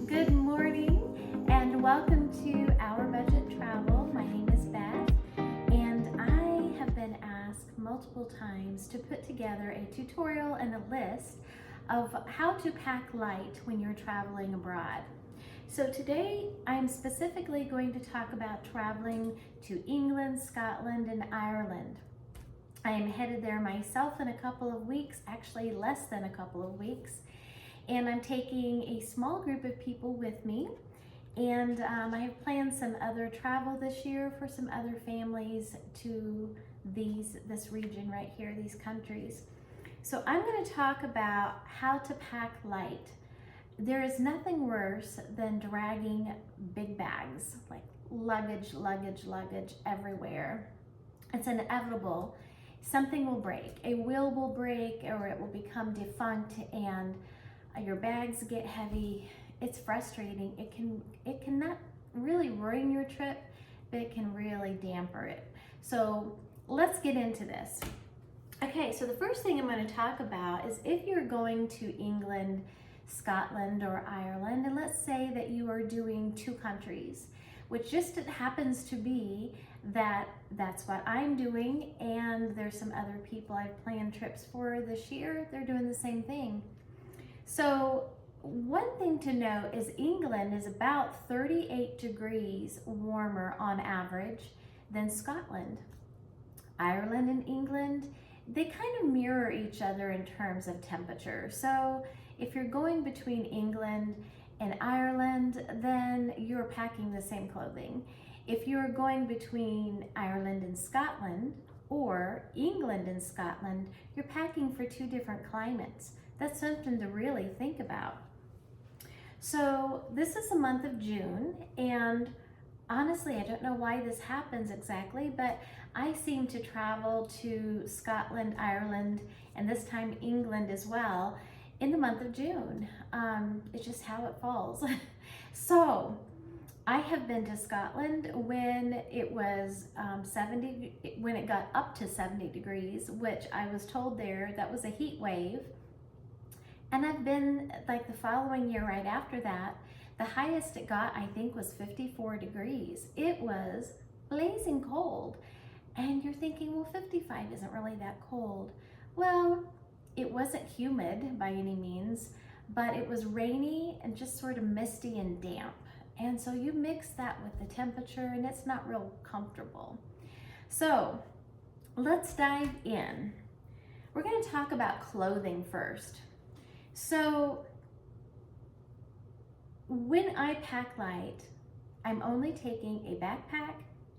Good morning and welcome to Our Budget Travel. My name is Beth and I have been asked multiple times to put together a tutorial and a list of how to pack light when you're traveling abroad. So today I'm specifically going to talk about traveling to England, Scotland, and Ireland. I am headed there myself in a couple of weeks, actually less than a couple of weeks. And I'm taking a small group of people with me. And I have planned some other travel this year for some other families to this region right here, these countries. So I'm going to talk about how to pack light. There is nothing worse than dragging big bags, like luggage everywhere. It's inevitable. Something will break. A wheel will break or it will become defunct and your bags get heavy. It's frustrating. It cannot really ruin your trip, but it can really damper it. So let's get into this. Okay, so the first thing I'm going to talk about is if you're going to England, Scotland, or Ireland, and let's say that you are doing two countries, which just happens to be that's what I'm doing, and there's some other people I've planned trips for this year. They're doing the same thing. So one thing to note is England is about 38 degrees warmer on average than Scotland. Ireland and England, they kind of mirror each other in terms of temperature. So if you're going between England and Ireland, then you're packing the same clothing. If you're going between Ireland and Scotland or England and Scotland, you're packing for two different climates. That's something to really think about. So this is the month of June, and honestly, I don't know why this happens exactly, but I seem to travel to Scotland, Ireland, and this time England as well in the month of June. It's just how it falls. So I have been to Scotland when it was when it got up to 70 degrees, which I was told there that was a heat wave. And I've been like the following year right after that, the highest it got I think was 54 degrees. It was blazing cold. And you're thinking, well, 55 isn't really that cold. Well, it wasn't humid by any means, but it was rainy and just sort of misty and damp. And so you mix that with the temperature and it's not real comfortable. So let's dive in. We're going to talk about clothing first. So when I pack light, I'm only taking a backpack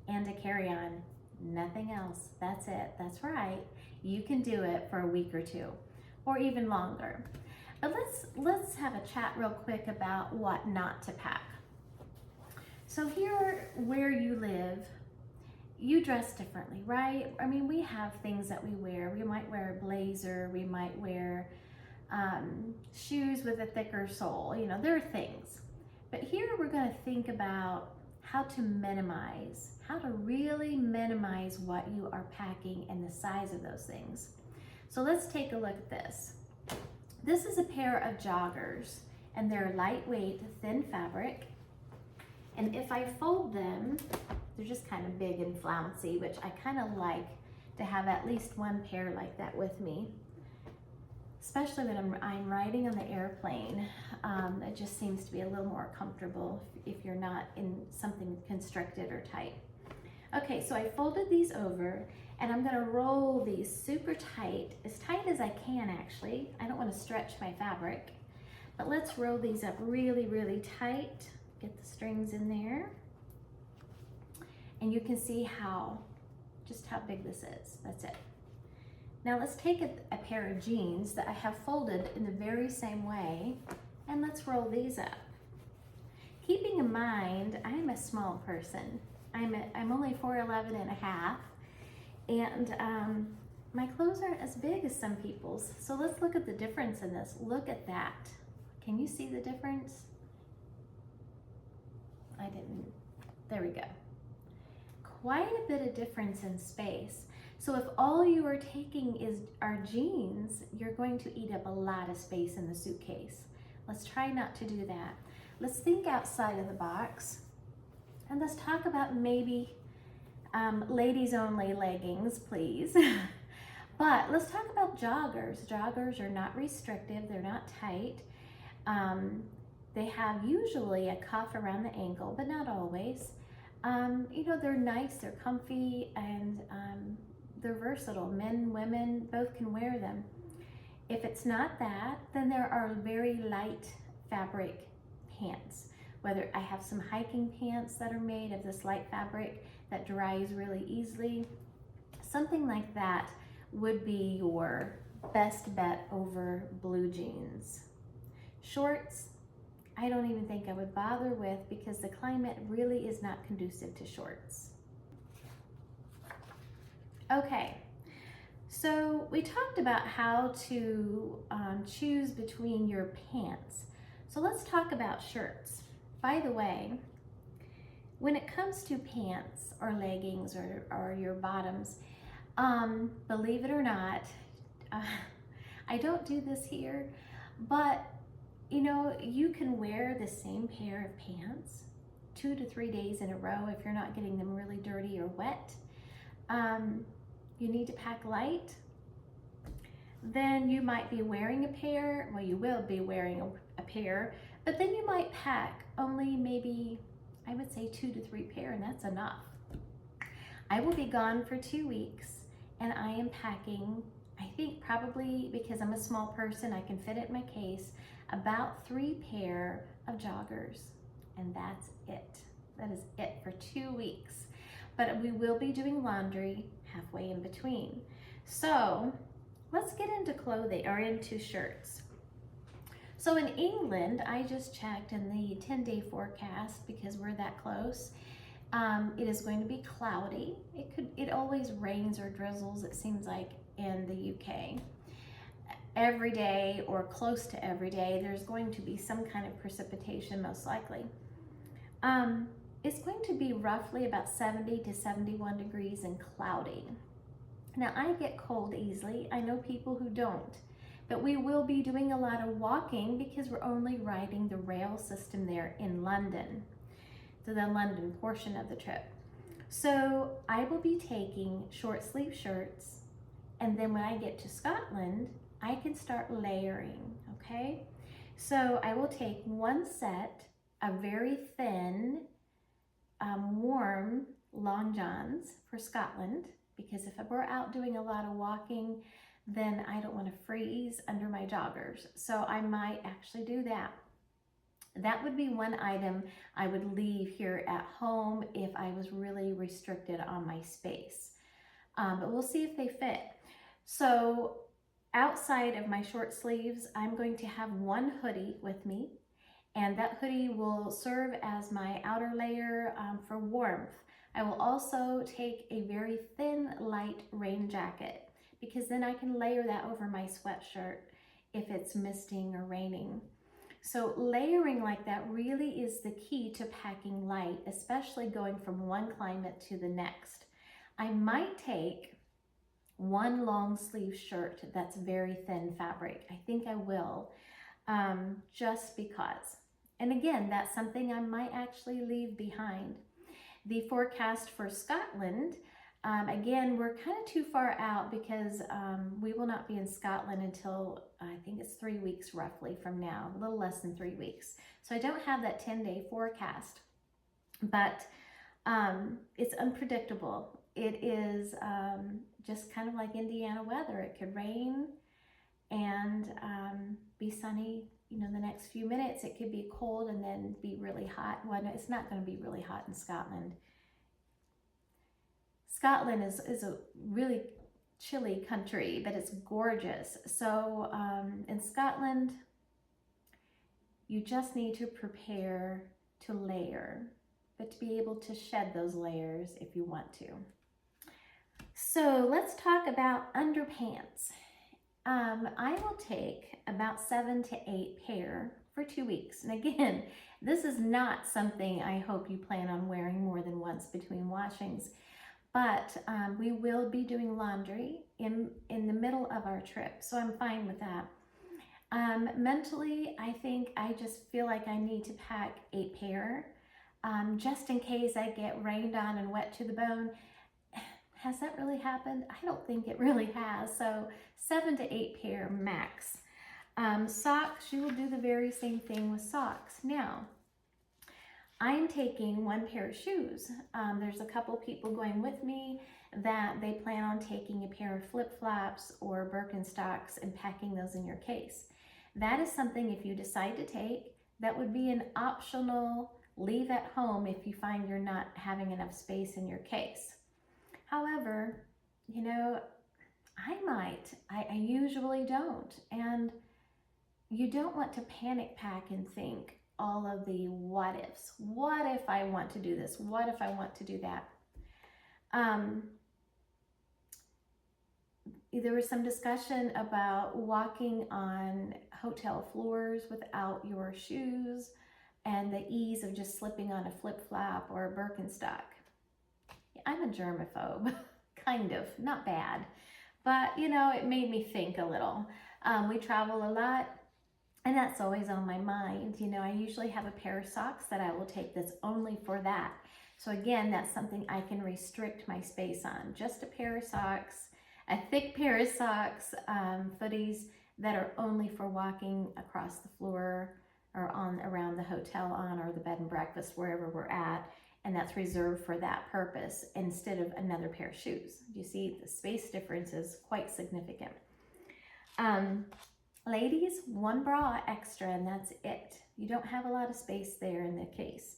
and a carry-on, nothing else. That's it. That's right. You can do it for a week or two or even longer. But let's have a chat real quick about what not to pack. So here where you live, you dress differently, right? I mean, we have things that we wear. We might wear a blazer, we might wear shoes with a thicker sole. You know, there are things. But here we're going to think about how to really minimize what you are packing and the size of those things. So let's take a look at this. This is a pair of joggers, and they're lightweight, thin fabric. And if I fold them, they're just kind of big and flouncy, which I kind of like to have at least one pair like that with me. Especially when I'm riding on the airplane, it just seems to be a little more comfortable if you're not in something constricted or tight. Okay, so I folded these over and I'm gonna roll these super tight as I can actually. I don't wanna stretch my fabric, but let's roll these up really, really tight. Get the strings in there. And you can see just how big this is, that's it. Now let's take a pair of jeans that I have folded in the very same way and let's roll these up. Keeping in mind, I'm a small person. I'm only 4'11" and a half, and my clothes aren't as big as some people's. So let's look at the difference in this. Look at that. Can you see the difference? There we go. Quite a bit of difference in space. So if all you are taking are jeans, you're going to eat up a lot of space in the suitcase. Let's try not to do that. let's think outside of the box, and let's talk about maybe ladies only leggings, please. But let's talk about joggers. Joggers are not restrictive, they're not tight. They have usually a cuff around the ankle, but not always. You know, they're nice, they're comfy, and they're versatile. Men, women, both can wear them. If it's not that, then there are very light fabric pants. Whether I have some hiking pants that are made of this light fabric that dries really easily, something like that would be your best bet over blue jeans. Shorts, I don't even think I would bother with because the climate really is not conducive to shorts. Okay, so we talked about how to choose between your pants. So let's talk about shirts. By the way, when it comes to pants or leggings or your bottoms, believe it or not, I don't do this here, but you know, you can wear the same pair of pants 2 to 3 days in a row if you're not getting them really dirty or wet. You need to pack light. Then you might be wearing a pair, well, you will be wearing a pair, but then you might pack only maybe, I would say 2 to 3 pair, and that's enough. I will be gone for 2 weeks, and I am packing, I think probably because I'm a small person, I can fit it in my case, about 3 pair of joggers, and that's it. That is it for 2 weeks. But we will be doing laundry halfway in between. So let's get into clothing, or into shirts. So in England, I just checked in the 10-day forecast because we're that close. It is going to be cloudy. It always rains or drizzles, it seems like, in the UK. Every day or close to every day, there's going to be some kind of precipitation, most likely. It's going to be roughly about 70 to 71 degrees and cloudy. Now, I get cold easily. I know people who don't, but we will be doing a lot of walking because we're only riding the rail system there in London, to the London portion of the trip. So I will be taking short sleeve shirts, and then when I get to Scotland, I can start layering, okay? So I will take one set of very thin, warm long johns for Scotland, because if we're out doing a lot of walking, then I don't want to freeze under my joggers. So I might actually do that. That would be one item I would leave here at home if I was really restricted on my space. But we'll see if they fit. So outside of my short sleeves, I'm going to have one hoodie with me, and that hoodie will serve as my outer layer for warmth. I will also take a very thin, light rain jacket, because then I can layer that over my sweatshirt if it's misting or raining. So layering like that really is the key to packing light, especially going from one climate to the next. I might take one long sleeve shirt that's very thin fabric. I think I will, just because. And again, that's something I might actually leave behind. The forecast for Scotland, again, we're kind of too far out because we will not be in Scotland until I think it's 3 weeks roughly from now, a little less than 3 weeks. So I don't have that 10-day forecast, but it's unpredictable. It is just kind of like Indiana weather. It could rain and be sunny, you know, the next few minutes. It could be cold and then be really hot. Well, no, it's not going to be really hot in Scotland. Scotland is a really chilly country, but it's gorgeous. So in Scotland, you just need to prepare to layer, but to be able to shed those layers if you want to. So let's talk about underpants. I will take about 7 to 8 pair for 2 weeks. And again, this is not something I hope you plan on wearing more than once between washings, but we will be doing laundry in the middle of our trip, so I'm fine with that. Mentally, I think I just feel like I need to pack 8 pair, just in case I get rained on and wet to the bone. Has that really happened? I don't think it really has. So 7 to 8 pair max. Socks, you will do the very same thing with socks. Now, I'm taking 1 pair of shoes. There's a couple people going with me that they plan on taking a pair of flip-flops or Birkenstocks and packing those in your case. That is something, if you decide to take, that would be an optional leave at home if you find you're not having enough space in your case. However, you know, I usually don't. And you don't want to panic pack and think all of the what ifs. What if I want to do this? What if I want to do that? There was some discussion about walking on hotel floors without your shoes and the ease of just slipping on a flip-flop or a Birkenstock. I'm a germaphobe, kind of, not bad, but you know, it made me think a little. We travel a lot, and that's always on my mind. You know, I usually have a pair of socks that I will take that's only for that. So again, that's something I can restrict my space on. Just a pair of socks, a thick pair of socks, footies that are only for walking across the floor or on around the hotel or the bed and breakfast, wherever we're at. And that's reserved for that purpose instead of another pair of shoes. You see, the space difference is quite significant. Ladies, 1 bra extra and that's it. You don't have a lot of space there in the case.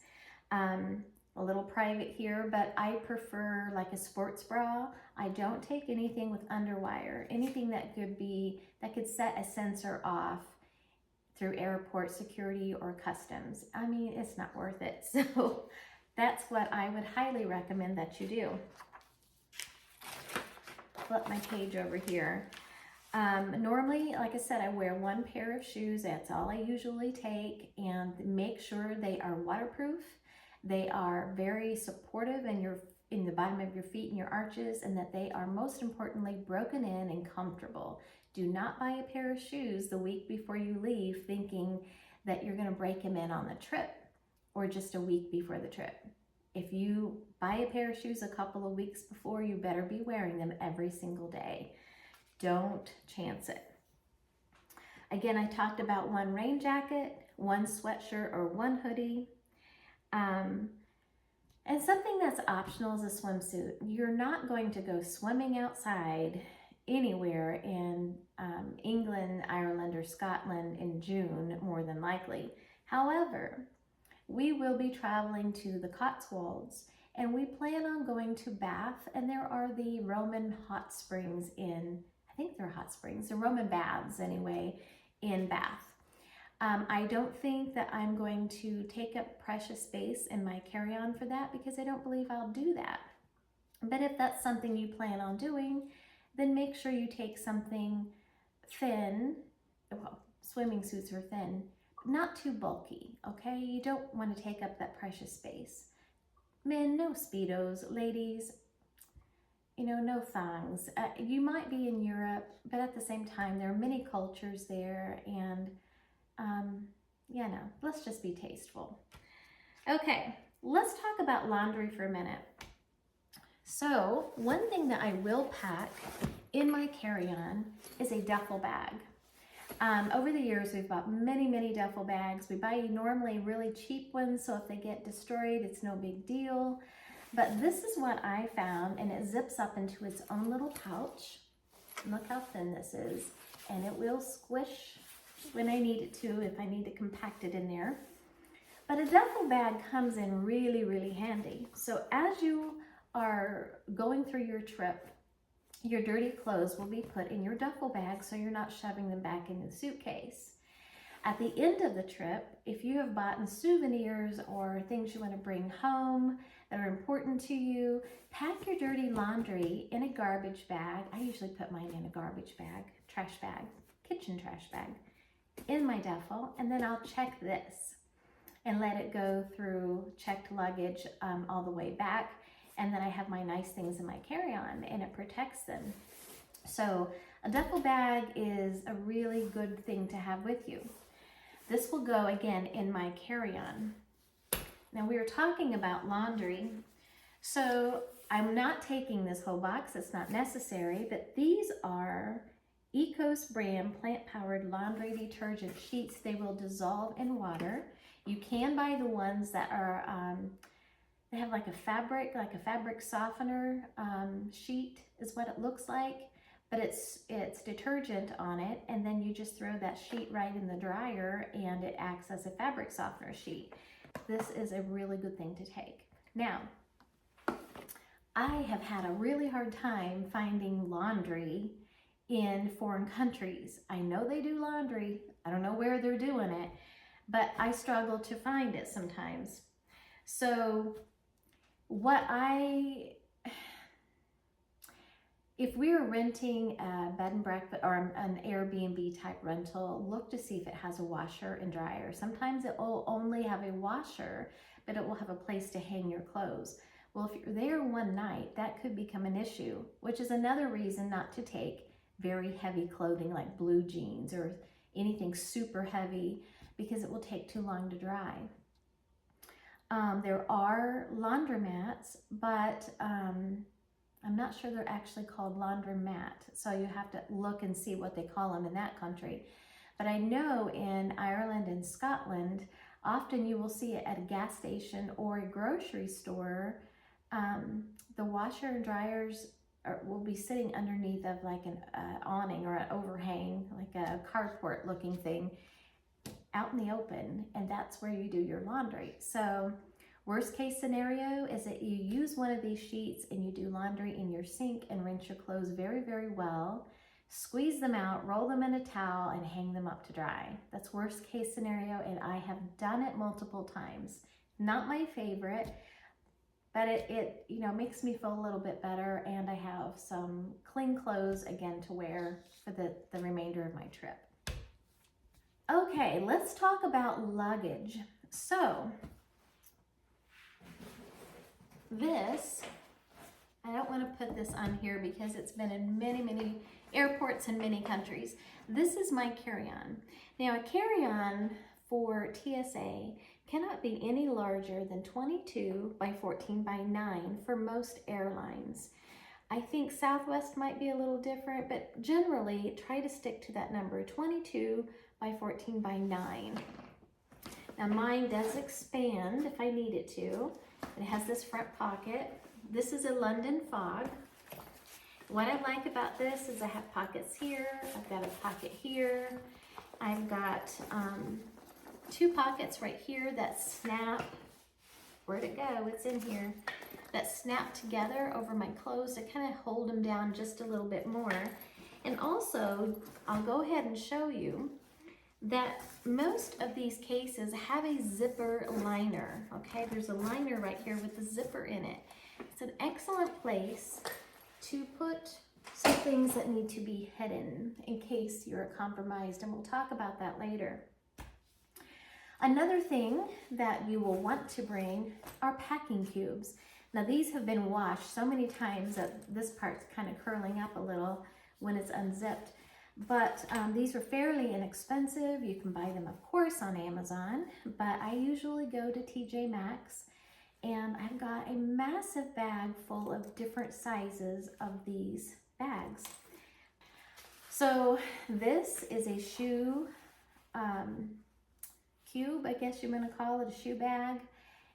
A little private here, but I prefer like a sports bra. I don't take anything with underwire, anything that could set a sensor off through airport security or customs. I mean, it's not worth it. So that's what I would highly recommend that you do. Flip my page over here. Normally, like I said, I wear 1 pair of shoes. That's all I usually take, and make sure they are waterproof. They are very supportive in the bottom of your feet and your arches, and that they are most importantly broken in and comfortable. Do not buy a pair of shoes the week before you leave thinking that you're going to break them in on the trip or just a week before the trip. If you buy a pair of shoes a couple of weeks before, you better be wearing them every single day. Don't chance it. Again, I talked about 1 rain jacket, 1 sweatshirt or 1 hoodie. And something that's optional is a swimsuit. You're not going to go swimming outside anywhere in England, Ireland, or Scotland in June, more than likely. However, we will be traveling to the Cotswolds, and we plan on going to Bath, and there are the Roman hot springs I think they're hot springs, the Roman baths anyway, in Bath. I don't think that I'm going to take up precious space in my carry-on for that, because I don't believe I'll do that. But if that's something you plan on doing, then make sure you take something thin. Well, swimming suits are thin, not too bulky, okay? You don't want to take up that precious space. Men, no Speedos. Ladies, you know, no thongs. You might be in Europe, but at the same time, there are many cultures there, and yeah, no, let's just be tasteful. Okay, let's talk about laundry for a minute. So, one thing that I will pack in my carry-on is a duffel bag. Over the years, we've bought many, many duffel bags. We buy normally really cheap ones, so if they get destroyed, it's no big deal. But this is what I found, and it zips up into its own little pouch. Look how thin this is, and it will squish when I need it to, if I need to compact it in there. But a duffel bag comes in really, really handy. So as you are going through your trip, your dirty clothes will be put in your duffel bag so you're not shoving them back in the suitcase. At the end of the trip, if you have bought souvenirs or things you want to bring home that are important to you, pack your dirty laundry in a garbage bag. I usually put mine in a garbage bag, trash bag, kitchen trash bag, in my duffel, and then I'll check this and let it go through checked luggage all the way back. And then I have my nice things in my carry-on, and it protects them. So a duffel bag is a really good thing to have with you. This will go again in my carry-on. Now we were talking about laundry, so I'm not taking this whole box, it's not necessary, but these are Ecos brand plant-powered laundry detergent sheets. They will dissolve in water. You can buy the ones that are, they have like a fabric softener sheet is what it looks like, but it's detergent on it, and then you just throw that sheet right in the dryer and it acts as a fabric softener sheet. This is a really good thing to take. Now, I have had a really hard time finding laundry in foreign countries. I know they do laundry. I don't know where they're doing it, but I struggle to find it sometimes. So if we were renting a bed and breakfast or an Airbnb type rental, look to see if it has a washer and dryer. Sometimes it will only have a washer, but it will have a place to hang your clothes. Well, if you're there one night, that could become an issue, which is another reason not to take very heavy clothing like blue jeans or anything super heavy, because it will take too long to dry. There are laundromats, but I'm not sure they're actually called laundromat, so you have to look and see what they call them in that country. But I know in Ireland and Scotland, often you will see it at a gas station or a grocery store. The washer and dryers will be sitting underneath of like an awning or an overhang, like a carport looking thing out in the open, and that's where you do your laundry. So worst case scenario is that you use one of these sheets and you do laundry in your sink and rinse your clothes very, very well, squeeze them out, roll them in a towel, and hang them up to dry. That's worst case scenario, and I have done it multiple times. Not my favorite, but it makes me feel a little bit better, and I have some clean clothes again to wear for the remainder of my trip. Okay, let's talk about luggage. So this, I don't want to put this on here because it's been in many, many airports in many countries. This is my carry-on. Now, a carry-on for TSA cannot be any larger than 22 by 14 by 9 for most airlines. I think Southwest might be a little different, but generally try to stick to that number, 22 by 14 by 9. Now mine does expand if I need it to. It has this front pocket. This is a London Fog. What I like about this is I have pockets here, I've got a pocket here, I've got two pockets right here that snap. Where'd it go? It's in here. That snap together over my clothes to kind of hold them down just a little bit more. And also, I'll go ahead and show you that most of these cases have a zipper liner, okay? There's a liner right here with the zipper in it. It's an excellent place to put some things that need to be hidden in case you're compromised, and we'll talk about that later. Another thing that you will want to bring are packing cubes. Now these have been washed so many times that this part's kind of curling up a little when it's unzipped. But these are fairly inexpensive. You can buy them, of course, on Amazon, but I usually go to TJ Maxx, and I've got a massive bag full of different sizes of these bags. So this is a shoe cube, I guess you're going to call it, a shoe bag.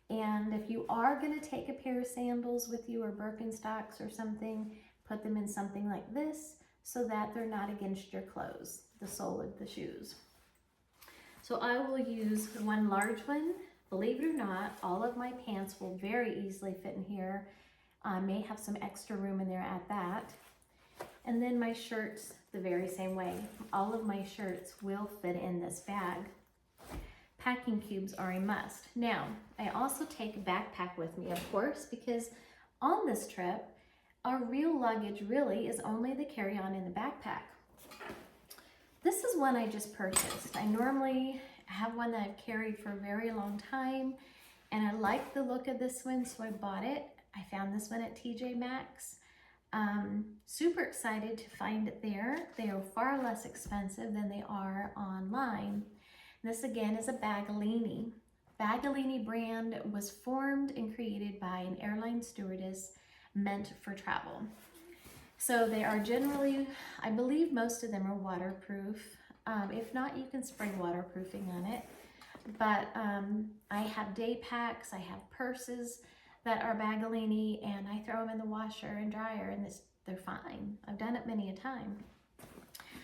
And if you are going to take a pair of sandals with you or Birkenstocks or something, put them in something like this so that they're not against your clothes, the sole of the shoes. So I will use one large one. Believe it or not, all of my pants will very easily fit in here. I may have some extra room in there at that. And then my shirts, the very same way. All of my shirts will fit in this bag. Packing cubes are a must. Now, I also take a backpack with me, of course, because on this trip, our real luggage really is only the carry-on in the backpack. This is one I just purchased. I normally have one that I've carried for a very long time, and I like the look of this one, so I bought it. I found this one at TJ Maxx. Super excited to find it there. They are far less expensive than they are online. This again is a Bagolini. Bagolini brand was formed and created by an airline stewardess meant for travel. So they are generally, I believe most of them are waterproof. If not, you can spray waterproofing on it. But I have day packs, I have purses that are Bagolini, and I throw them in the washer and dryer, and they're fine. I've done it many a time.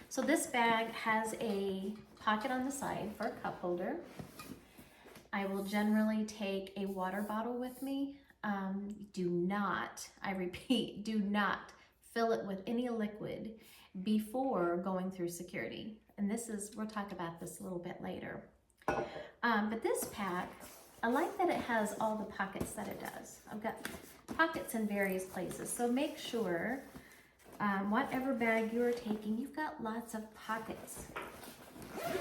So this bag has a pocket on the side for a cup holder. I will generally take a water bottle with me. Do not, I repeat, do not fill it with any liquid before going through security. And we'll talk about this a little bit later. But this pack, I like that it has all the pockets that it does. I've got pockets in various places, so make sure whatever bag you're taking, you've got lots of pockets.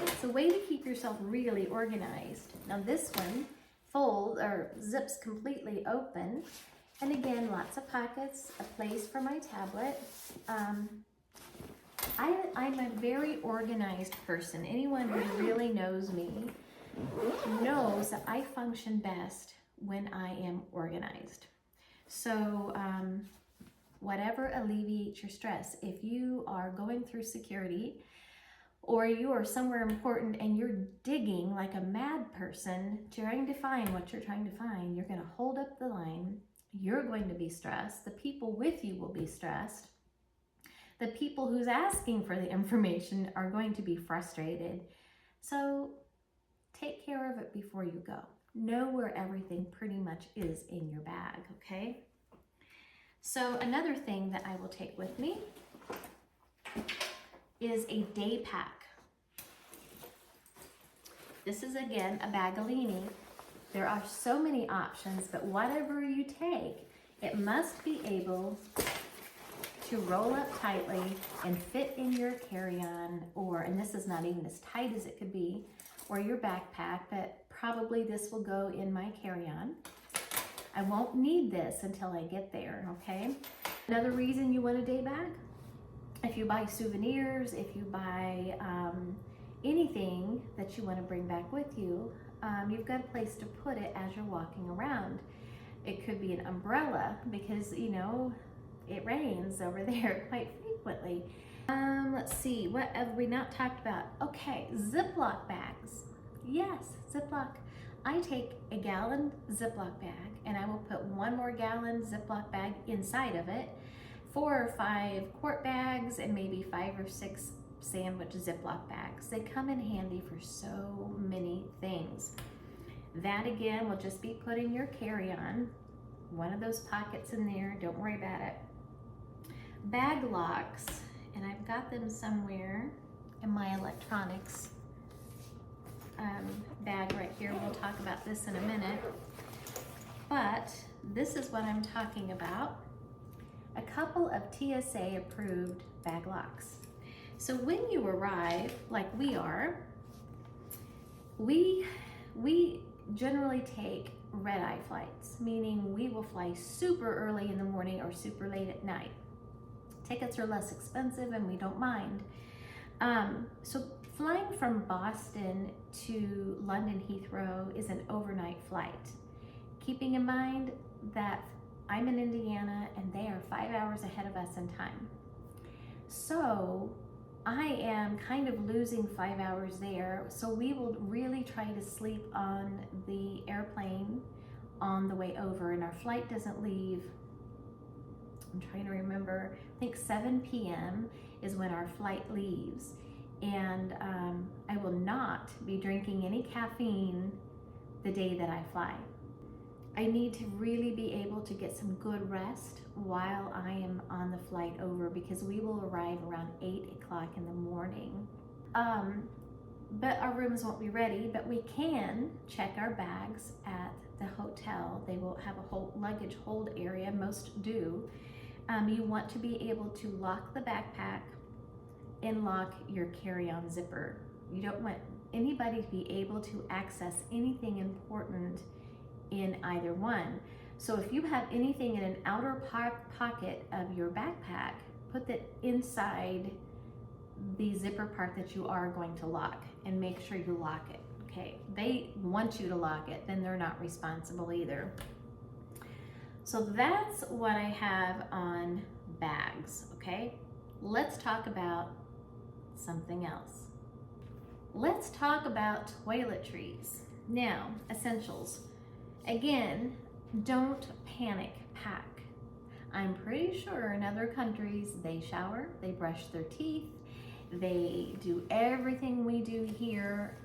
It's a way to keep yourself really organized. Now this one folds or zips completely open, and again, lots of pockets, a place for my tablet. I'm a very organized person. Anyone who really knows me knows that I function best when I am organized. So whatever alleviates your stress, if you are going through security or you are somewhere important and you're digging like a mad person trying to find what you're trying to find, you're going to hold up the line. You're going to be stressed. The people with you will be stressed. The people who's asking for the information are going to be frustrated. So take care of it before you go. Know where everything pretty much is in your bag, okay? So another thing that I will take with me is a day pack. This is again a Bagolini. There are so many options, but whatever you take, it must be able to roll up tightly and fit in your carry-on, and this is not even as tight as it could be, or your backpack, but probably this will go in my carry-on. I won't need this until I get there, okay? Another reason you want a day bag, if you buy souvenirs, if you buy anything that you want to bring back with you, you've got a place to put it as you're walking around. It could be an umbrella because, you know, it rains over there quite frequently. Let's see, what have we not talked about? Okay, Ziploc bags. Yes, Ziploc. I take a gallon Ziploc bag and I will put 1 more gallon Ziploc bag inside of it, 4 or 5 quart bags, and maybe 5 or 6 sandwich Ziploc bags. They come in handy for so many things. That again will just be put in your carry-on. One of those pockets in there, don't worry about it. Bag locks, and I've got them somewhere in my electronics bag right here. We'll talk about this in a minute. But this is what I'm talking about. A couple of TSA approved bag locks. So when you arrive, like we are, we generally take red-eye flights, meaning we will fly super early in the morning or super late at night. Tickets are less expensive and we don't mind. So flying from Boston to London Heathrow is an overnight flight. Keeping in mind that I'm in Indiana and they are 5 hours ahead of us in time. So I am kind of losing 5 hours there. So we will really try to sleep on the airplane on the way over, and our flight doesn't leave, I'm trying to remember, I think 7 p.m. is when our flight leaves. And I will not be drinking any caffeine the day that I fly. I need to really be able to get some good rest while I am on the flight over, because we will arrive around 8 o'clock in the morning. But our rooms won't be ready, but we can check our bags at the hotel. They will have a whole luggage hold area, most do. You want to be able to lock the backpack and lock your carry-on zipper. You don't want anybody to be able to access anything important in either one. So if you have anything in an outer pocket of your backpack, put that inside the zipper part that you are going to lock, and make sure you lock it. Okay, they want you to lock it, then they're not responsible either. So that's what I have on bags. Okay, let's talk about something else. Let's talk about toiletries. Now, essentials. Again, don't panic pack. I'm pretty sure in other countries they shower, they brush their teeth, they do everything we do here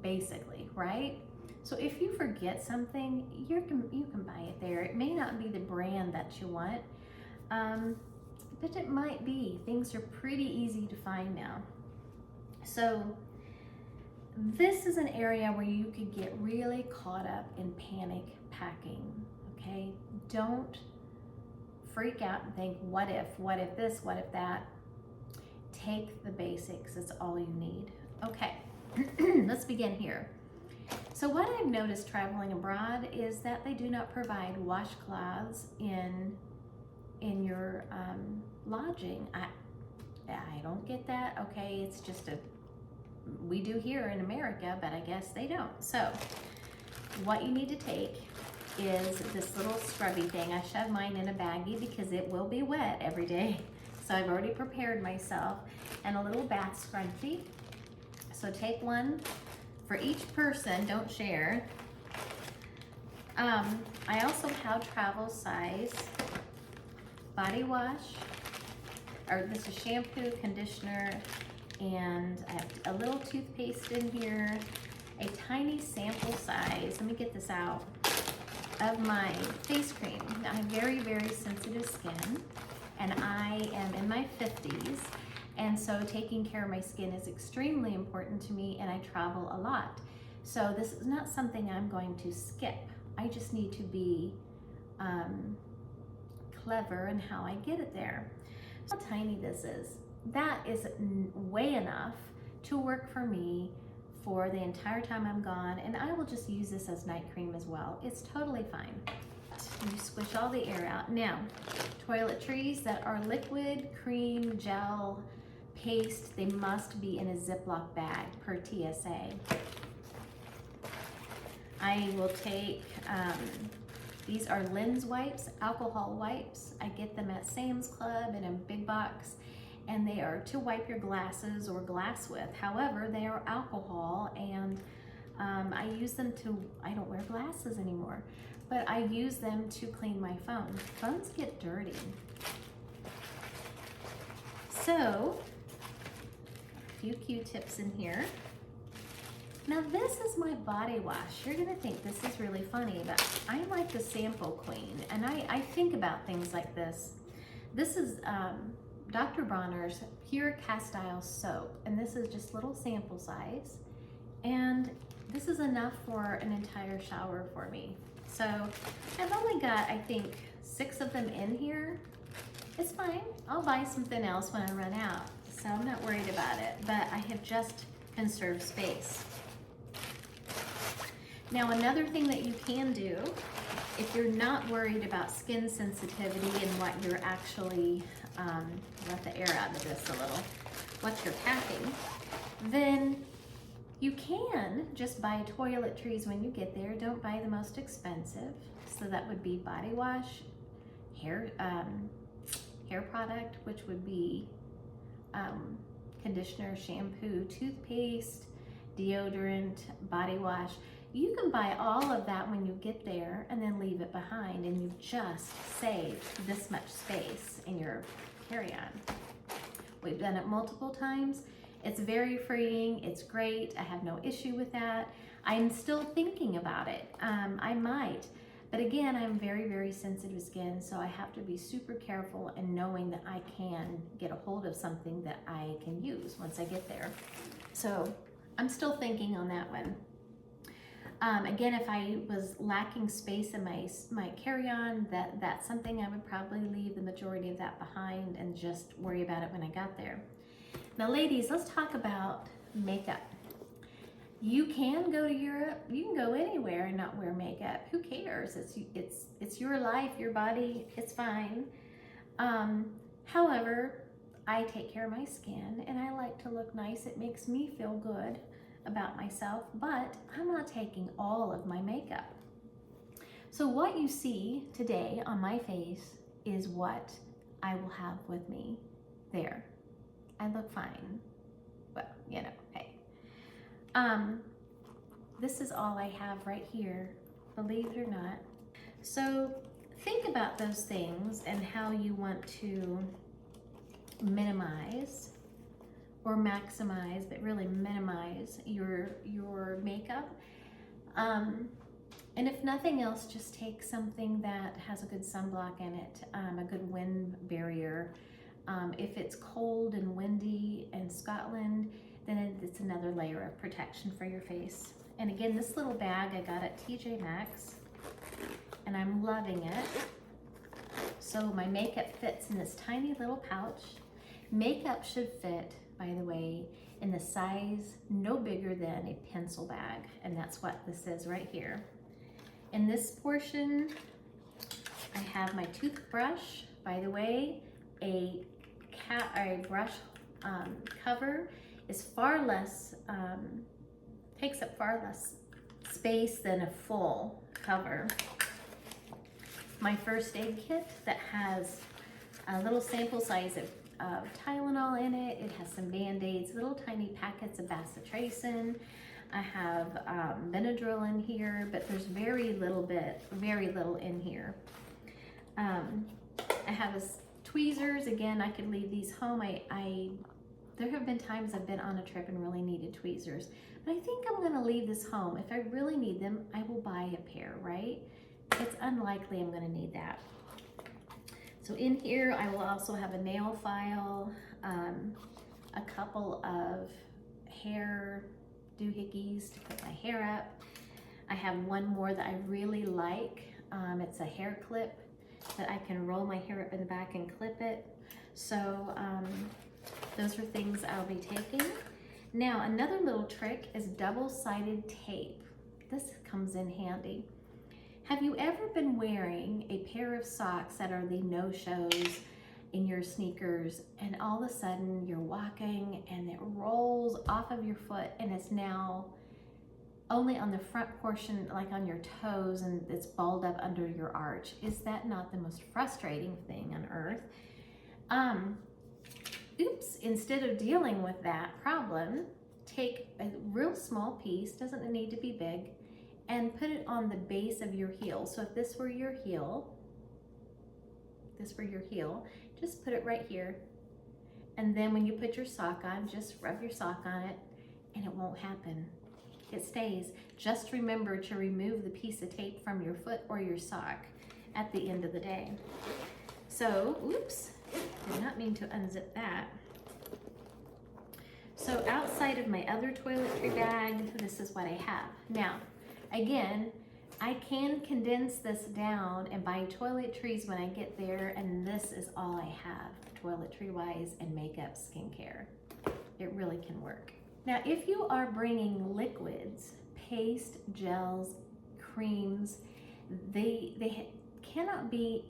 basically, right? So if you forget something, you can buy it there. It may not be the brand that you want, but it might be. Things are pretty easy to find now. So this is an area where you could get really caught up in panic packing, okay? Don't freak out and think, what if this, what if that? Take the basics, it's all you need. Okay, let's begin here. So what I've noticed traveling abroad is that they do not provide washcloths in your lodging. I don't get that. Okay, it's just we do here in America, but I guess they don't. So what you need to take is this little scrubby thing. I shove mine in a baggie because it will be wet every day. So I've already prepared myself, and a little bath scrunchie. So take one for each person, don't share. I also have travel size body wash, or this is shampoo, conditioner, and I have a little toothpaste in here, a tiny sample size, let me get this out, of my face cream. I have very, very sensitive skin, and I am in my 50s, and so taking care of my skin is extremely important to me, and I travel a lot. So this is not something I'm going to skip. I just need to be clever in how I get it there. So how tiny this is. That is way enough to work for me for the entire time I'm gone, and I will just use this as night cream as well. It's totally fine. You squish all the air out. Now, toiletries that are liquid, cream, gel, paste, they must be in a Ziploc bag per TSA. I will take, these are lens wipes, alcohol wipes. I get them at Sam's Club in a big box, and they are to wipe your glasses or glass with. However, they are alcohol, and I use them to, I don't wear glasses anymore, but I use them to clean my phone. Phones get dirty. So, a few Q-tips in here. Now this is my body wash. You're gonna think this is really funny, but I'm like the sample queen, and I think about things like this. This is Dr. Bronner's Pure Castile Soap, and this is just little sample size, and this is enough for an entire shower for me. So I've only got, I think, 6 of them in here. It's fine. I'll buy something else when I run out, so I'm not worried about it, but I have just conserved space. Now, another thing that you can do, if you're not worried about skin sensitivity and what you're actually, let the air out of this a little, what you're packing, then you can just buy toiletries when you get there. Don't buy the most expensive. So that would be body wash, hair product, which would be conditioner, shampoo, toothpaste, deodorant, body wash. You can buy all of that when you get there and then leave it behind, and you just save this much space in your carry-on. We've done it multiple times. It's very freeing, it's great, I have no issue with that. I'm still thinking about it, I might, but again, I'm very, very sensitive skin, so I have to be super careful in knowing that I can get a hold of something that I can use once I get there. So I'm still thinking on that one. Again, if I was lacking space in my carry-on, that's something I would probably leave the majority of that behind and just worry about it when I got there. Now ladies, let's talk about makeup. You can go to Europe, you can go anywhere and not wear makeup. Who cares? It's your life, your body, it's fine. However, I take care of my skin and I like to look nice. It makes me feel good about myself, but I'm not taking all of my makeup. So what you see today on my face is what I will have with me there. I look fine. Well, you know, hey. This is all I have right here, believe it or not. So think about those things and how you want to minimize or maximize, but really minimize your makeup. And if nothing else, just take something that has a good sunblock in it, a good wind barrier. If it's cold and windy in Scotland, then it's another layer of protection for your face. And again, this little bag I got at TJ Maxx, and I'm loving it. So my makeup fits in this tiny little pouch. Makeup should fit, by the way, in the size no bigger than a pencil bag, and that's what this is right here. In this portion, I have my toothbrush. By the way, a brush cover is far less, takes up far less space than a full cover. My first aid kit that has a little sample size of Tylenol in it. It has some Band-Aids, little tiny packets of bacitracin. I have Benadryl in here, but there's very little in here. I have tweezers. Again, I could leave these home. There have been times I've been on a trip and really needed tweezers, but I think I'm gonna leave this home. If I really need them, I will buy a pair, right? It's unlikely I'm gonna need that. So in here, I will also have a nail file, a couple of hair doohickeys to put my hair up. I have one more that I really like. It's a hair clip that I can roll my hair up in the back and clip it. So those are things I'll be taking. Now, another little trick is double-sided tape. This comes in handy. Have you ever been wearing a pair of socks that are the no-shows in your sneakers, and all of a sudden you're walking and it rolls off of your foot and it's now only on the front portion, like on your toes, and it's balled up under your arch? Is that not the most frustrating thing on earth? Instead of dealing with that problem, take a real small piece, doesn't need to be big, and put it on the base of your heel. So if this were your heel, just put it right here. And then when you put your sock on, just rub your sock on it and it won't happen. It stays. Just remember to remove the piece of tape from your foot or your sock at the end of the day. So, oops, did not mean to unzip that. So outside of my other toiletry bag, this is what I have. Now, again, I can condense this down and buy toiletries when I get there, and this is all I have toiletry-wise and makeup, skincare. It really can work. Now, if you are bringing liquids, paste, gels, creams, they cannot be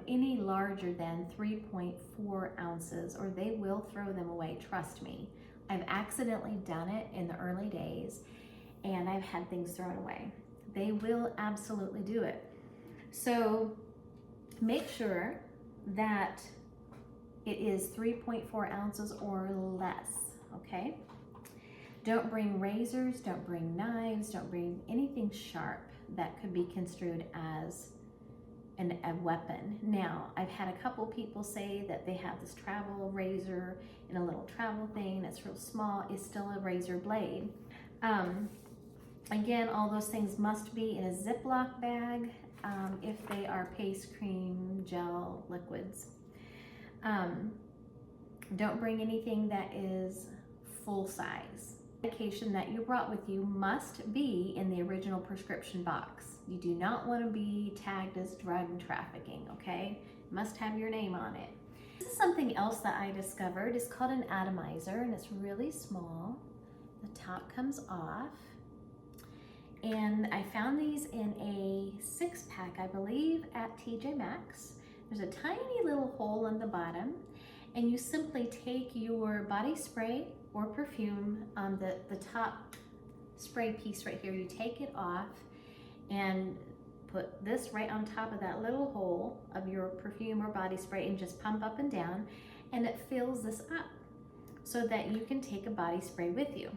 any larger than 3.4 ounces or they will throw them away, trust me. I've accidentally done it in the early days and I've had things thrown away. They will absolutely do it. So make sure that it is 3.4 ounces or less, okay? Don't bring razors, don't bring knives, don't bring anything sharp that could be construed as a weapon. Now, I've had a couple people say that they have this travel razor in a little travel thing that's real small. It's still a razor blade. Again, all those things must be in a Ziploc bag if they are paste, cream, gel, liquids. Don't bring anything that is full size. Medication that you brought with you must be in the original prescription box. You do not want to be tagged as drug trafficking, okay? It must have your name on it. This is something else that I discovered. It's called an atomizer and it's really small. The top comes off. And I found these in a 6-pack, I believe, at TJ Maxx. There's a tiny little hole in the bottom, and you simply take your body spray or perfume, the top spray piece right here, you take it off and put this right on top of that little hole of your perfume or body spray and just pump up and down, and it fills this up so that you can take a body spray with you.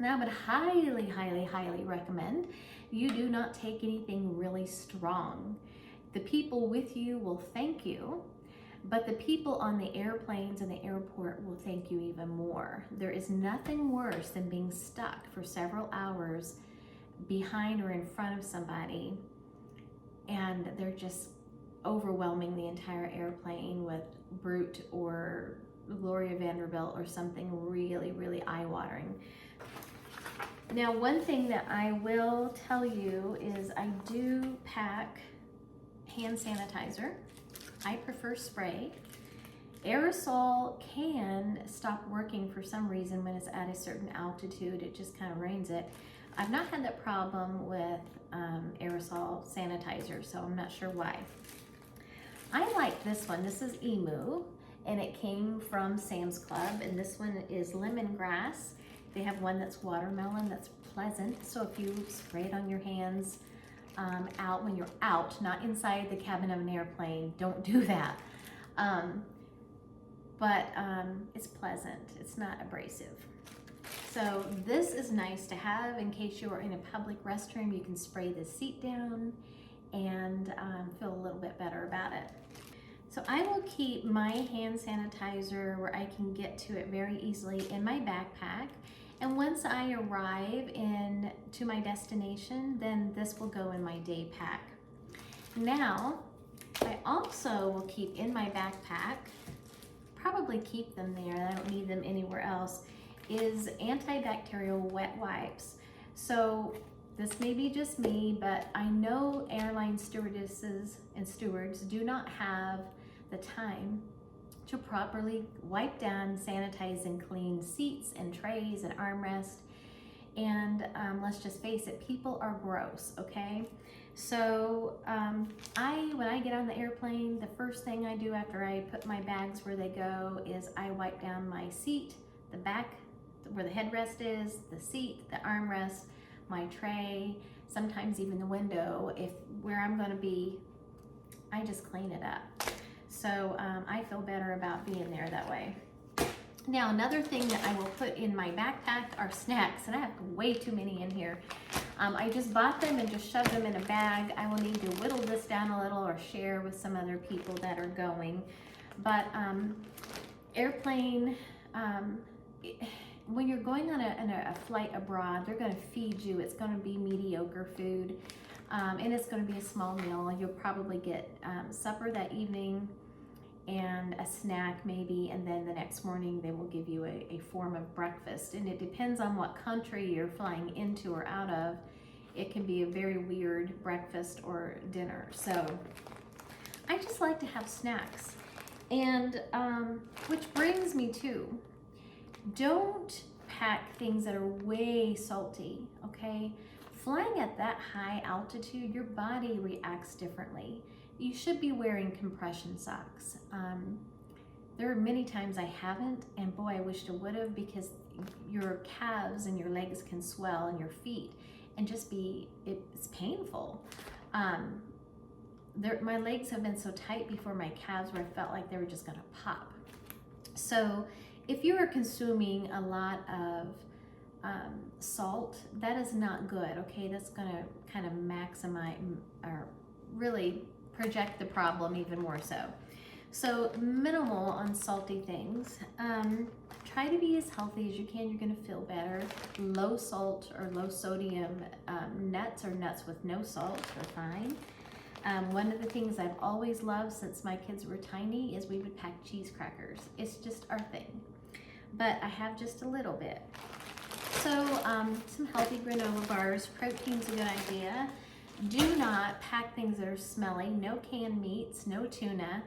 Now, I would highly, highly, highly recommend you do not take anything really strong. The people with you will thank you, but the people on the airplanes and the airport will thank you even more. There is nothing worse than being stuck for several hours behind or in front of somebody, and they're just overwhelming the entire airplane with Brute or Gloria Vanderbilt or something really, really eye-watering. Now, one thing that I will tell you is I do pack hand sanitizer. I prefer spray. Aerosol can stop working for some reason when it's at a certain altitude. It just kind of rains it. I've not had that problem with aerosol sanitizer, so I'm not sure why. I like this one. This is Emu, and it came from Sam's Club, and this one is lemongrass. They have one that's watermelon that's pleasant, so if you spray it on your hands out when you're out, not inside the cabin of an airplane, don't do that. But it's pleasant, it's not abrasive. So this is nice to have in case you're in a public restroom. You can spray the seat down and feel a little bit better about it. So I will keep my hand sanitizer where I can get to it very easily in my backpack. And once I arrive to my destination, then this will go in my day pack. Now, I also will keep in my backpack, probably keep them there, I don't need them anywhere else, is antibacterial wet wipes. So this may be just me, but I know airline stewardesses and stewards do not have the time to properly wipe down, sanitize, and clean seats and trays and armrests. And let's just face it, people are gross, okay? So when I get on the airplane, the first thing I do after I put my bags where they go is I wipe down my seat, the back where the headrest is, the seat, the armrest, my tray, sometimes even the window. Where I'm gonna be, I just clean it up. So I feel better about being there that way. Now, another thing that I will put in my backpack are snacks, and I have way too many in here. I just bought them and just shoved them in a bag. I will need to whittle this down a little or share with some other people that are going. But airplane, when you're going on a flight abroad, they're gonna feed you. It's gonna be mediocre food, and it's gonna be a small meal. You'll probably get supper that evening and a snack maybe, and then the next morning they will give you a form of breakfast. And it depends on what country you're flying into or out of. It can be a very weird breakfast or dinner. So I just like to have snacks. And which brings me to, don't pack things that are way salty, okay? Flying at that high altitude, your body reacts differently. You should be wearing compression socks. There are many times I haven't, and boy, I wished I would have, because your calves and your legs can swell and your feet and just it's painful. My legs have been so tight before my calves where I felt like they were just gonna pop. So if you are consuming a lot of salt, that is not good, okay? That's gonna kind of maximize or really project the problem even more so. So minimal on salty things. Try to be as healthy as you can. You're gonna feel better. Low salt or low sodium nuts or nuts with no salt are fine. One of the things I've always loved since my kids were tiny is we would pack cheese crackers. It's just our thing. But I have just a little bit. So some healthy granola bars. Protein's a good idea. Do not pack things that are smelly. No canned meats, no tuna,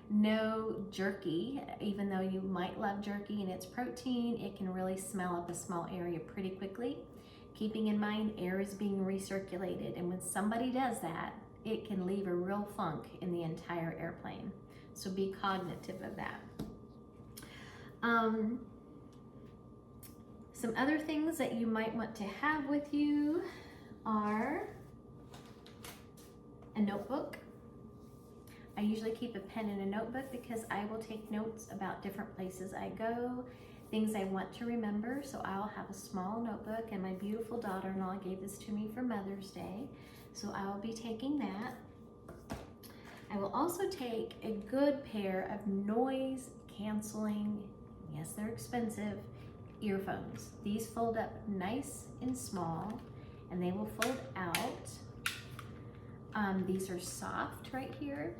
No jerky, even though you might love jerky and it's protein, it can really smell up a small area pretty quickly. Keeping in mind, air is being recirculated, and when somebody does that, it can leave a real funk in the entire airplane. So be cognitive of that. Some other things that you might want to have with you are a notebook. I usually keep a pen and a notebook because I will take notes about different places I go, things I want to remember. So I'll have a small notebook, and my beautiful daughter-in-law gave this to me for Mother's Day. So I will be taking that. I will also take a good pair of noise canceling, yes, they're expensive, earphones. These fold up nice and small, and they will fold out. These are soft right here.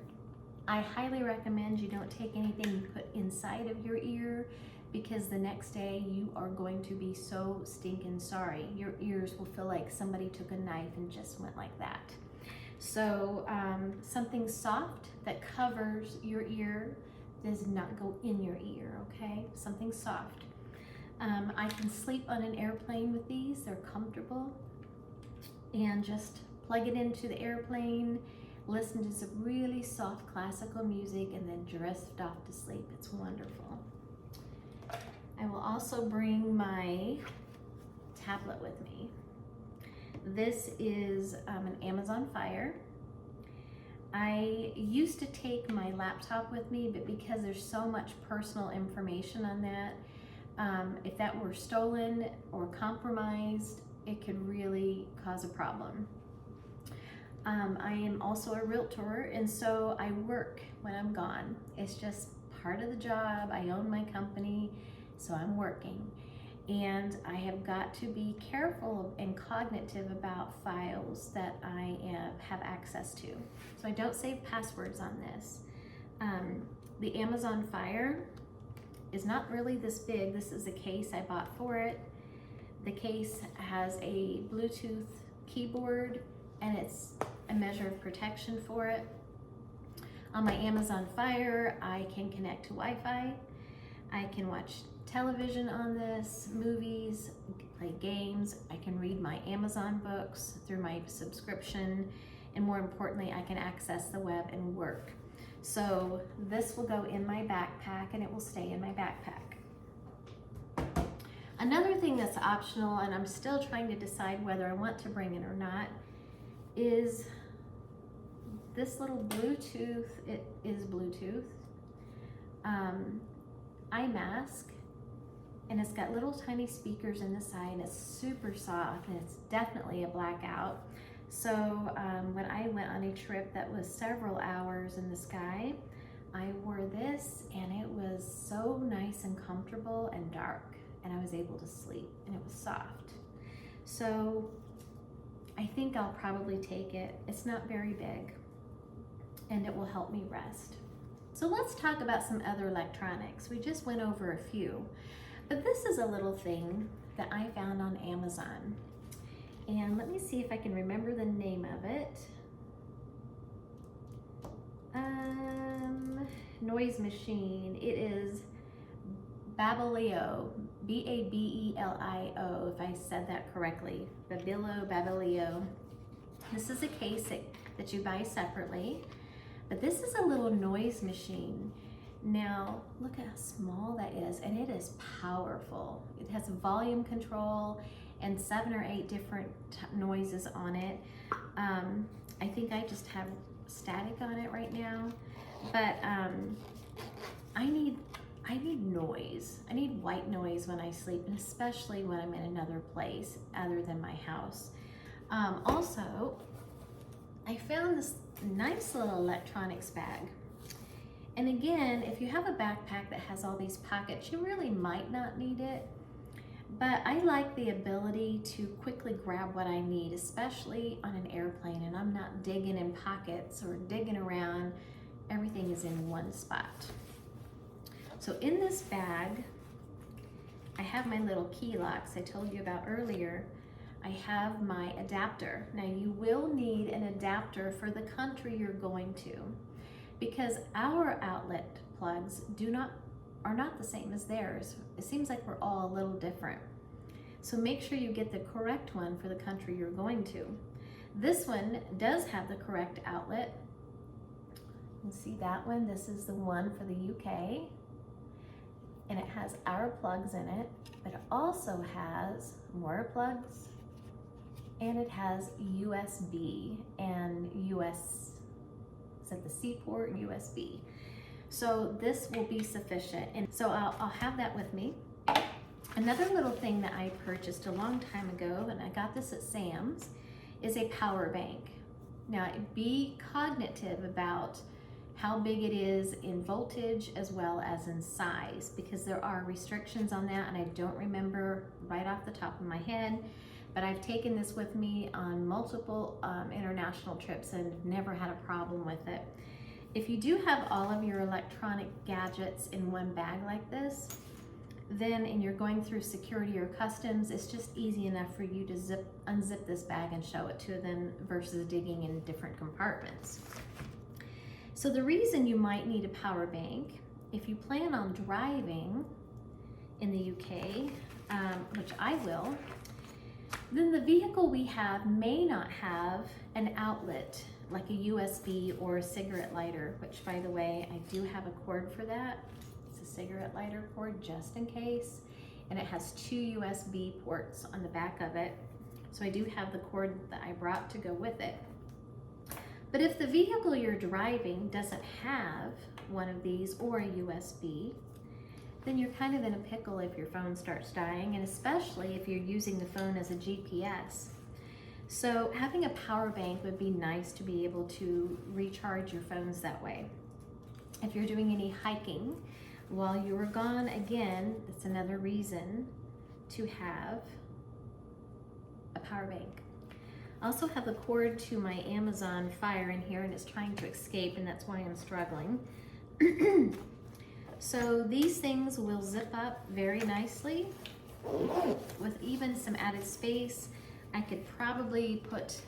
I highly recommend you don't take anything you put inside of your ear, because the next day you are going to be so stinking sorry. Your ears will feel like somebody took a knife and just went like that. So something soft that covers your ear, does not go in your ear, okay? Something soft. I can sleep on an airplane with these. They're comfortable. And just plug it into the airplane, listen to some really soft classical music, and then drift off to sleep. It's wonderful. I will also bring my tablet with me. This is an Amazon Fire. I used to take my laptop with me, but because there's so much personal information on that, if that were stolen or compromised, it could really cause a problem. I am also a realtor, and so I work when I'm gone. It's just part of the job. I own my company, so I'm working. And I have got to be careful and cognitive about files that I have access to. So I don't save passwords on this. The Amazon Fire is not really this big. This is a case I bought for it. The case has a Bluetooth keyboard, and it's a measure of protection for it. On my Amazon Fire, I can connect to Wi-Fi. I can watch television on this, movies, play games. I can read my Amazon books through my subscription, and more importantly, I can access the web and work. So this will go in my backpack, and it will stay in my backpack. Another thing that's optional, and I'm still trying to decide whether I want to bring it or not, is this little Bluetooth. It is Bluetooth eye mask, and it's got little tiny speakers in the side, and it's super soft, and it's definitely a blackout. So when I went on a trip that was several hours in the sky, I wore this, and it was so nice and comfortable and dark, and I was able to sleep, and it was soft. So I think I'll probably take it. It's not very big, and it will help me rest. So let's talk about some other electronics. We just went over a few, but this is a little thing that I found on Amazon. And let me see if I can remember the name of it. Noise machine. It is Babelio, B-A-B-E-L-I-O, if I said that correctly. Babelio. This is a case that you buy separately, but this is a little noise machine. Now, look at how small that is, and it is powerful. It has volume control and 7 or 8 different noises on it. I think I just have static on it right now, but I need noise. I need white noise when I sleep, and especially when I'm in another place other than my house. Also, I found this nice little electronics bag. And again, if you have a backpack that has all these pockets, you really might not need it. But I like the ability to quickly grab what I need, especially on an airplane, and I'm not digging in pockets or digging around. Everything is in one spot. So in this bag, I have my little key locks I told you about earlier. I have my adapter. Now you will need an adapter for the country you're going to, because our outlet plugs are not the same as theirs. It seems like we're all a little different. So make sure you get the correct one for the country you're going to. This one does have the correct outlet. You can see that one. This is the one for the UK. And it has our plugs in it, but it also has more plugs, and it has USB and US, is that the C port, USB. So this will be sufficient. And so I'll have that with me. Another little thing that I purchased a long time ago, and I got this at Sam's, is a power bank. Now, be cognitive about how big it is in voltage as well as in size, because there are restrictions on that, and I don't remember right off the top of my head, but I've taken this with me on multiple international trips and never had a problem with it. If you do have all of your electronic gadgets in one bag like this, then and you're going through security or customs, it's just easy enough for you to unzip this bag and show it to them versus digging in different compartments. So the reason you might need a power bank, if you plan on driving in the UK, which I will, then the vehicle we have may not have an outlet like a USB or a cigarette lighter, which by the way, I do have a cord for that. It's a cigarette lighter cord just in case. And it has 2 USB ports on the back of it. So I do have the cord that I brought to go with it. But if the vehicle you're driving doesn't have one of these or a USB, then you're kind of in a pickle if your phone starts dying, and especially if you're using the phone as a GPS. So having a power bank would be nice to be able to recharge your phones that way. If you're doing any hiking while you are gone, again, that's another reason to have a power bank. I also have the cord to my Amazon Fire in here, and it's trying to escape, and that's why I'm struggling. So these things will zip up very nicely with even some added space. I could probably put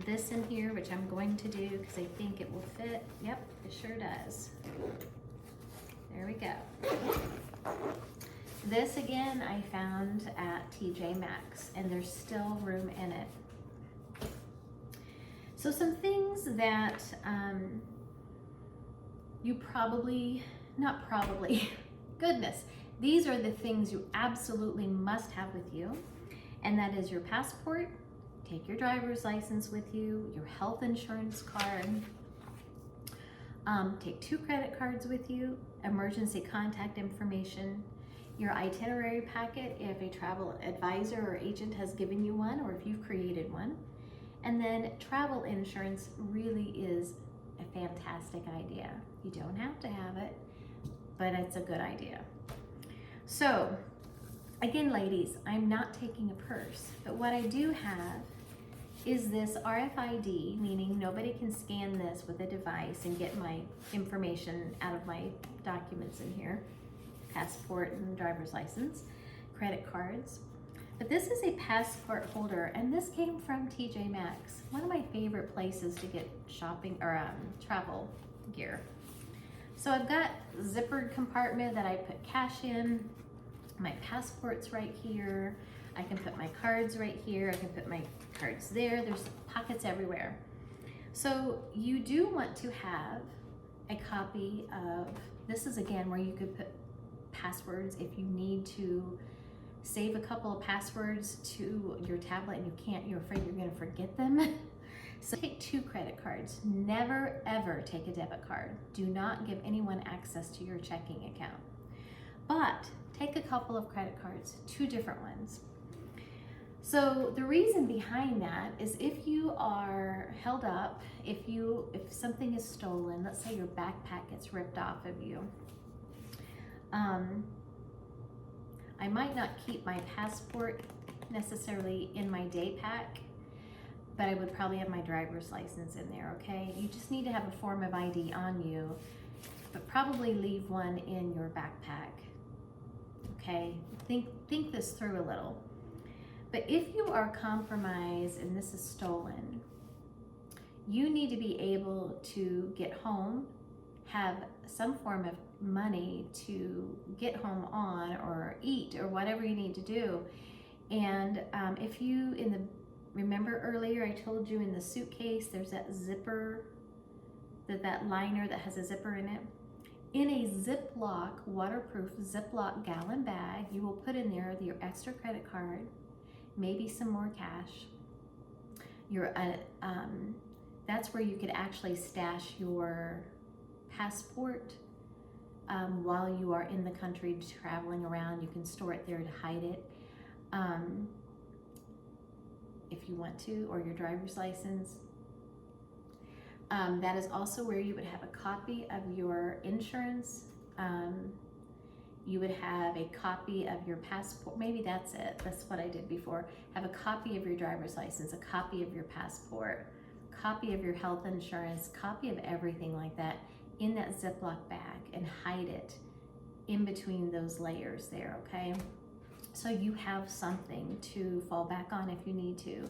this in here, which I'm going to do because I think it will fit. Yep, it sure does. There we go. This again I found at TJ Maxx, and there's still room in it. So some things that you probably, not probably, goodness, these are the things you absolutely must have with you, and that is your passport, take your driver's license with you, your health insurance card, take 2 credit cards with you, emergency contact information, your itinerary packet if a travel advisor or agent has given you one, or if you've created one. And then travel insurance really is a fantastic idea. You don't have to have it, but it's a good idea. So again, ladies, I'm not taking a purse, but what I do have is this RFID, meaning nobody can scan this with a device and get my information out of my documents in here, passport and driver's license, credit cards. But this is a passport holder, and this came from TJ Maxx, one of my favorite places to get shopping or travel gear. So I've got zippered compartment that I put cash in. My passport's right here. I can put my cards right here. I can put my cards there. There's pockets everywhere. So you do want to have a copy of, this is again where you could put passwords if you need to save a couple of passwords to your tablet and you can't, you're afraid you're going to forget them. So take 2 credit cards. Never ever take a debit card. Do not give anyone access to your checking account. But take a couple of credit cards, 2 different ones. So the reason behind that is if you are held up, if something is stolen, let's say your backpack gets ripped off of you, I might not keep my passport necessarily in my day pack, but I would probably have my driver's license in there, okay? You just need to have a form of ID on you, but probably leave one in your backpack, okay? Think this through a little. But if you are compromised and this is stolen, you need to be able to get home, have some form of money to get home on or eat or whatever you need to do. And if you remember earlier I told you in the suitcase there's that zipper, that liner that has a zipper in it. In a Ziploc, waterproof Ziploc gallon bag, you will put in there your extra credit card, maybe some more cash. That's where you could actually stash your passport while you are in the country traveling around. You can store it there to hide it if you want to, or your driver's license. That is also where you would have a copy of your insurance. You would have a copy of your passport. Maybe that's it. That's what I did before. Have a copy of your driver's license, a copy of your passport, copy of your health insurance, copy of everything like that in that Ziploc bag, and hide it in between those layers there, okay? So you have something to fall back on if you need to.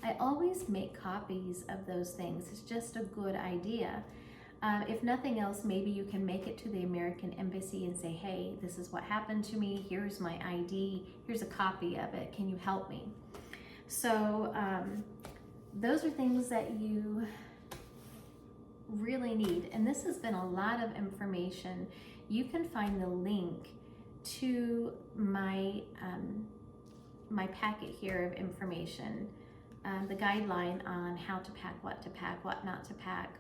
I always make copies of those things. It's just a good idea. If nothing else, maybe you can make it to the American Embassy and say, hey, this is what happened to me. Here's my ID. Here's a copy of it. Can you help me? So those are things that you really need. And this has been a lot of information. You can find the link to my my packet here of information, the guideline on how to pack, what not to pack.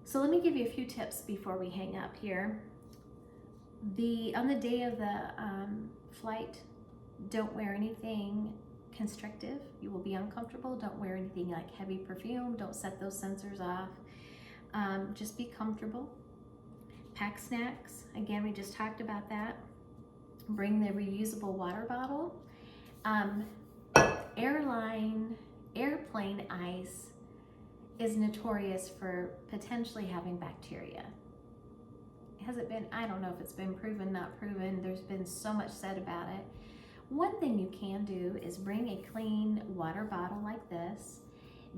So let me give you a few tips before we hang up here. On the day of the flight, don't wear anything constrictive. You will be uncomfortable. Don't wear anything like heavy perfume. Don't set those sensors off. Just be comfortable. Pack snacks. Again, we just talked about that. Bring the reusable water bottle. Airplane ice is notorious for potentially having bacteria. Has it been? I don't know if it's been proven, not proven. There's been so much said about it. One thing you can do is bring a clean water bottle like this.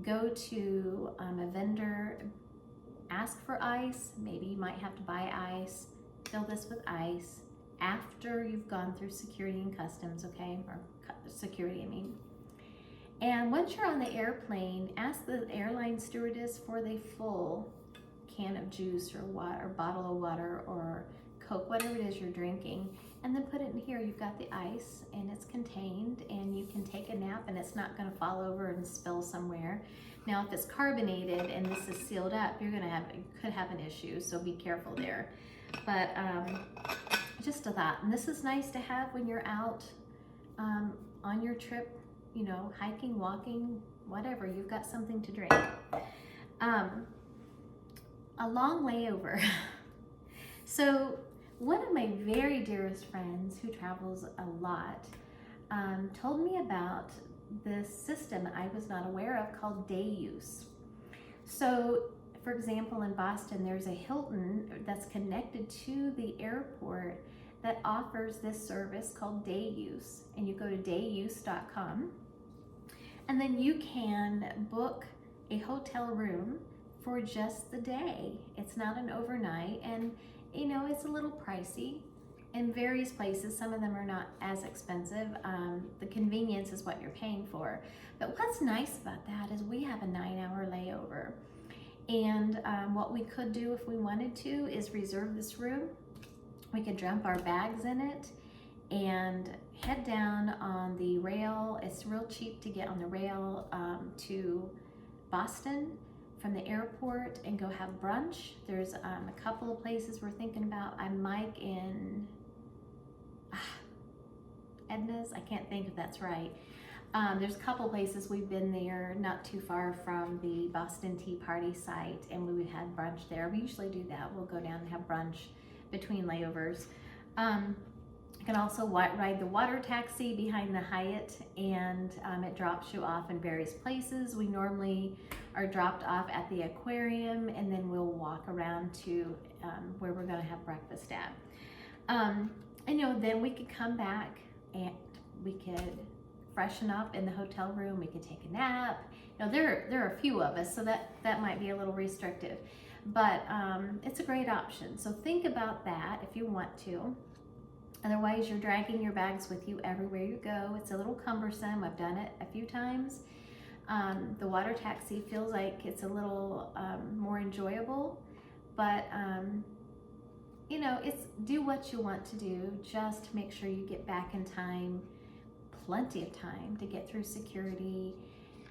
Go to a vendor, ask for ice. Maybe you might have to buy ice. Fill this with ice after you've gone through security and customs, okay? Or security, I mean. And once you're on the airplane, ask the airline stewardess for the full can of juice or water, or bottle of water or Coke, whatever it is you're drinking, and then put it in here. You've got the ice and it's contained, and you can take a nap and it's not going to fall over and spill somewhere. Now, if it's carbonated and this is sealed up, you could have an issue, so be careful there. But just a thought. And this is nice to have when you're out on your trip, you know, hiking, walking, whatever. You've got something to drink. A long layover. So one of my very dearest friends who travels a lot told me about this system I was not aware of called day use. So, for example, in Boston, there's a Hilton that's connected to the airport that offers this service called day use. And you go to dayuse.com, and then you can book a hotel room for just the day. It's not an overnight, and you know, it's a little pricey in various places. Some of them are not as expensive. The convenience is what you're paying for. But what's nice about that is we have a 9-hour layover. And what we could do if we wanted to is reserve this room. We could dump our bags in it and head down on the rail. It's real cheap to get on the rail to Boston from the airport and go have brunch. There's a couple of places we're thinking about. I'm Mike in Edna's. I can't think if that's right. There's a couple places we've been there, not too far from the Boston Tea Party site, and we had brunch there. We usually do that. We'll go down and have brunch between layovers. You can also ride the water taxi behind the Hyatt, and it drops you off in various places. We normally are dropped off at the aquarium, and then we'll walk around to where we're going to have breakfast at. And you know, then we could come back and we could freshen up in the hotel room. We could take a nap, there are a few of us, so that might be a little restrictive, but it's a great option. So think about that if you want to. Otherwise, you're dragging your bags with you everywhere you go. It's a little cumbersome. I've done it a few times. The water taxi feels like it's a little more enjoyable, but it's do what you want to do. Just make sure you get back in time, plenty of time to get through security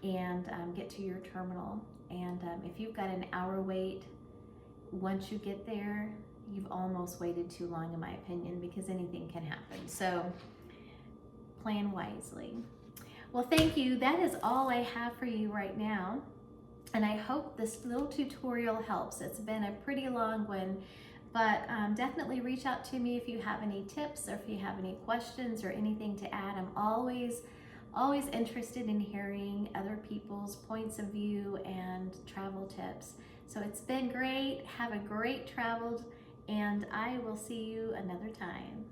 and get to your terminal. And if you've got an hour wait, once you get there, you've almost waited too long, in my opinion, because anything can happen. So plan wisely. Well, thank you. That is all I have for you right now. And I hope this little tutorial helps. It's been a pretty long one, but definitely reach out to me if you have any tips or if you have any questions or anything to add. I'm always interested in hearing other people's points of view and travel tips. So it's been great. Have a great travel, and I will see you another time.